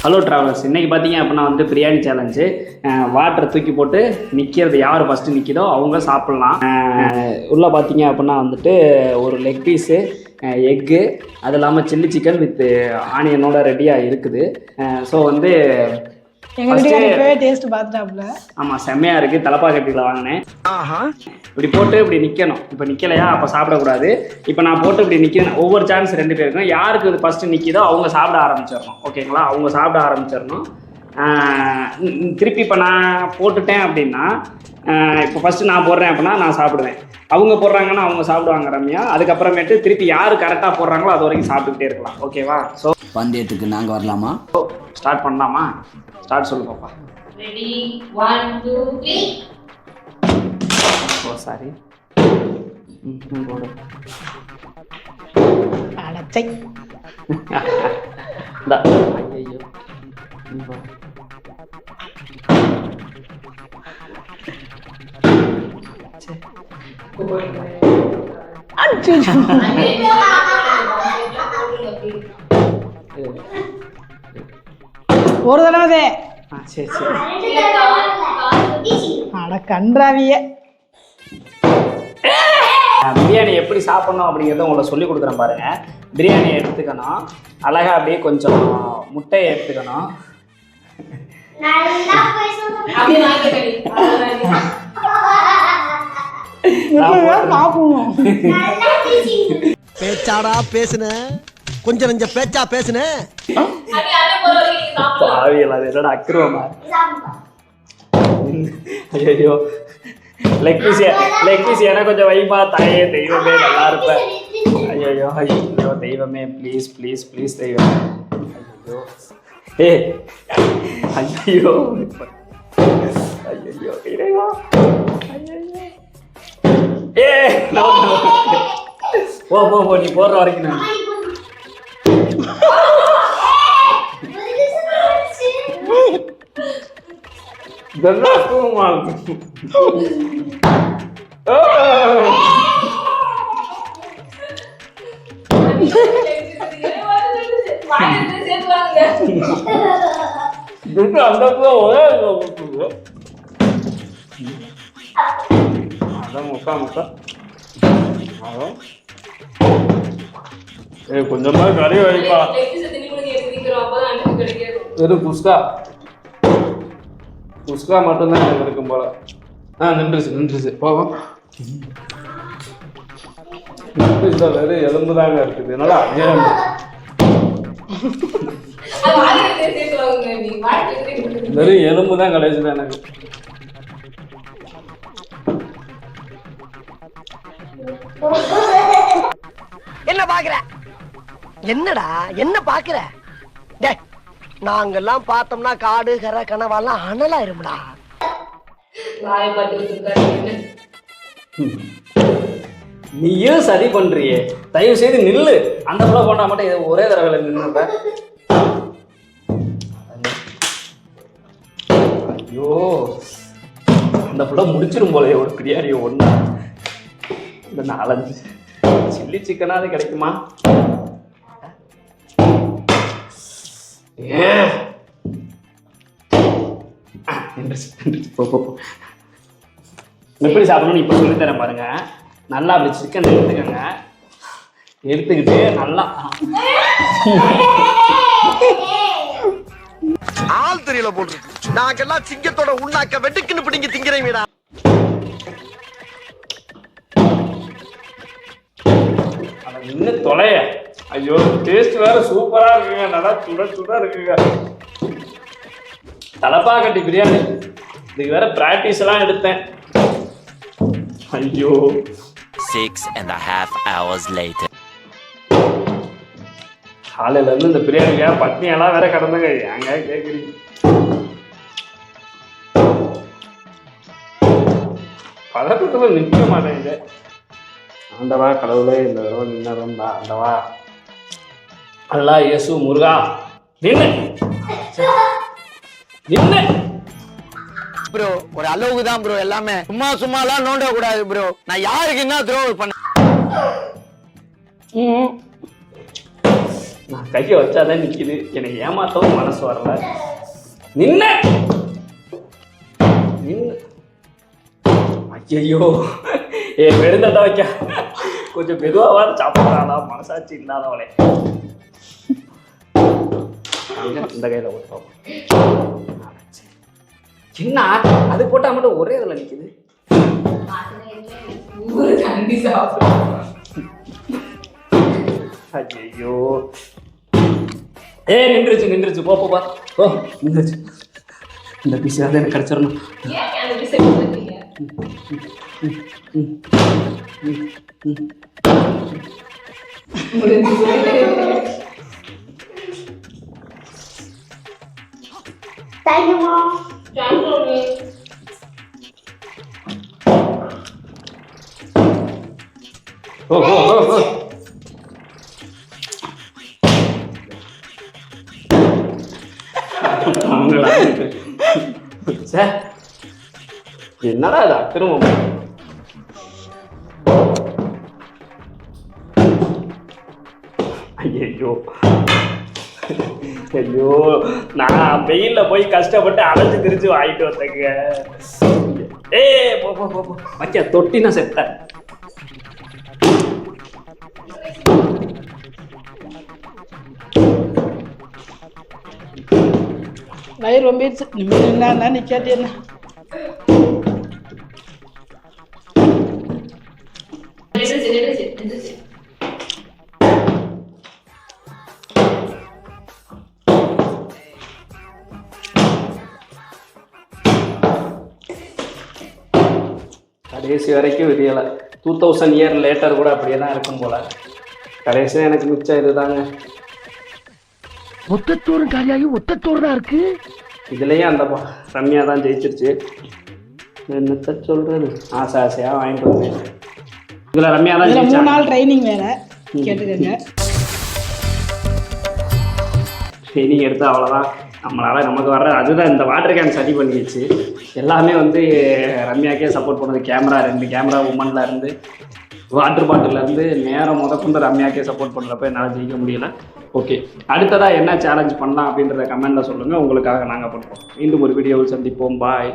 Hello travellers, இன்றைக்கி பார்த்தீங்க அப்படின்னா வந்து பிரியாணி சேலஞ்சு. வாட்டரை தூக்கி போட்டு நிற்கிறது யார் ஃபஸ்ட்டு நிற்கிதோ அவங்க சாப்பிட்லாம். உள்ளே பார்த்தீங்க அப்படின்னா வந்துட்டு ஒரு லெக் பீஸு, எக்கு, அது இல்லாமல் சில்லி சிக்கன் வித் ஆனியனோட ரெடியாக இருக்குது. ஸோ வந்து டேஸ்ட் பார்த்துட்டாப்ல. ஆமாம், செம்மையாக இருக்குது. தலப்பாக்கட்டியில் வாங்கினேன். இப்படி போட்டு இப்படி நிற்கணும். இப்போ நிற்கலையா, அப்போ சாப்பிடக்கூடாது. இப்போ நான் போட்டு இப்படி நிற்கிறேன். ஒவ்வொரு சான்ஸ் 2 பேருக்கும். யாருக்கு இது ஃபஸ்ட்டு நிற்கிதோ அவங்க சாப்பிட ஆரம்பிச்சிடணும். ஓகேங்களா? அவங்க சாப்பிட ஆரம்பிச்சிடணும். திருப்பி இப்போ நான் போட்டுட்டேன் அப்படின்னா, இப்போ ஃபஸ்ட்டு நான் போடுறேன் அப்படின்னா நான் சாப்பிடுவேன். அவங்க போடுறாங்கன்னா அவங்க சாப்பிடுவாங்க ரம்யா. அதுக்கப்புறமேட்டு திருப்பி யார் கரெக்டாக போடுறாங்களோ அது வரைக்கும் சாப்பிட்டுக்கிட்டே இருக்கலாம். ஓகேவா? ஸோ பந்தயத்துக்கு நாங்கள் வரலாமா? ஸ்டார்ட் பண்ணலாமா? ஸ்டார்ட் சொல்லு பாப்பா. ரெடி 1 2 3. ஓ சாரி. போடு. அடச்சை. டா ஐயோ. ஒரு தடவை சரி சரி. அட கன்றாவிய. பிரியாணி எப்படி சாப்பிட்ணும் அப்படிங்கிறத உங்களை சொல்லி கொடுக்குறேன் பாருங்க. பிரியாணி எடுத்துக்கணும், அழகா அப்படியே கொஞ்சம் முட்டையை எடுத்துக்கணும். பேச்சாடா பேசுன, கொஞ்சம் நெஞ்ச பேச்சா பேசுன. பாவியல், அது என்னோட அக்கிரமா. ஐயோ, லெக் பீஸ் எனக்கு கொஞ்சம் வைப்பா. தாயே தெய்வமே, நல்லா இருப்பேன். ஐயோ ஐயோ தெய்வமே, ப்ளீஸ் ப்ளீஸ் ப்ளீஸ் தெய்வமே. ஐயோ ஏ ஐயோ ஐயோ இறைவா. ஏ போ போ போ, நீ போடுற வரைக்கும் நான் கொஞ்சமா கறி வைப்பா. வெறும் குஸ்கா மட்டும்தான் எனக்கு இருக்கும் போல. நின்றுச்சு போவோம். வெறும் எலும்பு தாங்க இருக்குது. என்னால வெறும் எலும்பு தான் கிடைச்சது எனக்கு. என்ன பாக்குற? என்னடா என்ன பாக்குற? நாங்கெல்லாம் பார்த்தோம்னா காடு கரை கனவாலாம் அனலாயிரும்டா. நீயும் சரி பண்றியே, தயவு செய்து நில்லு. அந்த புள்ள போட்டா மட்டும் இது ஒரே தடவை நின்னுப்ப. ஐயோ, அந்த புள்ள முடிச்சிடும் போல ஒரு பிரியாணி ஒண்ணு. இந்த 4-5 சில்லி சிக்கனாவது கிடைக்குமா? எப்படி சாப்பிடணும்னு இப்போ சொல்லித்தரேன் பாருங்க. நல்லா அப்படி சிக்கன் எடுத்துக்கோங்க. எடுத்துக்கிட்டு நல்லா ஆள் தெரியல போட்டு நாங்கெல்லாம் சிங்கத்தோட உண்ணாக்க வெட்டுக்குன்னு பிடிங்க திங்கிறீங்கடா. இன்னும் தொலைய. ஐயோ, டேஸ்ட் வேற சூப்பரா இருக்குங்க. நல்லா சுட இருக்குங்க. தலப்பாக்கட்டி பிரியாணி. இதுக்கு வேற பிராக்டிஸ் எல்லாம் எடுத்தேன். ஐயோ, 6.5 hours later. காலையில இருந்து இந்த பிரியாணிக்கா பட்னியெல்லாம் வேற கிடந்துங்க. ஏங்க கேக்குறீங்க? பதட்டத்துல நிற்க மாட்டேங்குது. ஆண்டவா கடவுளே, இந்த தடவை நின்னதா ஆண்டவா. அல்லா இயேசு முருகா, நின்னு ப்ரோ. ஒரு அளவுக்கு தான் ப்ரோ எல்லாமே. சும்மாலாம் நோண்ட கூடாது ப்ரோ. நான் யாருக்கு என்ன த்ரோ பண்ண நான் கையை வச்சாதான் நிற்கிது. எனக்கு ஏமாத்தவும் மனசு வரல. நின்று ஐயோ வெறுந்தட்டா வைக்க கொஞ்சம் மெதுவாக சாப்பிட்றாளா மனசாட்சி இல்லாதவளே. இந்த கையில் கொடுத்தோம். என்ன அது போட்டா மட்டும் ஒரே இதில் நிற்கிது. ஐயோ நின்றுச்சு போப்பா ஓ நின்றுச்சு. இந்த பீஸாவது எனக்கு கிடைச்சிடணும். என்னடா இது திரும்ப ஐயோ ஐயோ நான் வெயில்ல போய் கஷ்டப்பட்டு அலைஞ்சு திரிச்சு வாங்கிட்டு வந்தேங்க. போ வைக்க தொட்டினா செத்த. வயிறு ரொம்பிடுச்சு. நிமிஷம் நிக்காட்டி என்ன கடைசி வரைக்கும் விரியலை. 2000 இயர் லேட்டர் கூட அப்படியே தான் இருக்கும் போல. கடைசியாக எனக்கு மிச்சம் இதுதாங்க. ஒத்தத்தோறும் காரியாகி ஒத்தத்தோறு தான் இருக்கு. இதுலேயே அந்த ரம்யா தான் ஜெயிச்சிருச்சு. என்னத்த சொல்றது, ஆசையாக வாங்கிட்டு வந்தேன். இதில் ரம்யா தான் 3 நாள் ட்ரைனிங் வேற கேட்டுக்கங்க. ட்ரைனிங் எடுத்து அவ்வளோதான். நம்மளால் நமக்கு வர்ற அதுதான் இந்த வாட்டர் கேன் சரி பண்ணிடுச்சு. எல்லாமே வந்து ரம்யாக்கே சப்போர்ட் பண்ணுது. கேமரா 2 கேமரா உமனில் இருந்து வாட்டர் பாட்டிலேருந்து நேரம் முதற்கொண்டு ரம்யாக்கே சப்போர்ட் பண்ணுறப்ப என்னால் ஜெயிக்க முடியல. ஓகே, அடுத்ததாக என்ன சேலஞ்ச் பண்ணலாம் அப்படின்றத கமெண்டில் சொல்லுங்கள். உங்களுக்காக நாங்கள் பண்ணுறோம். மீண்டும் ஒரு வீடியோவில் சந்திப்போம். பாய்.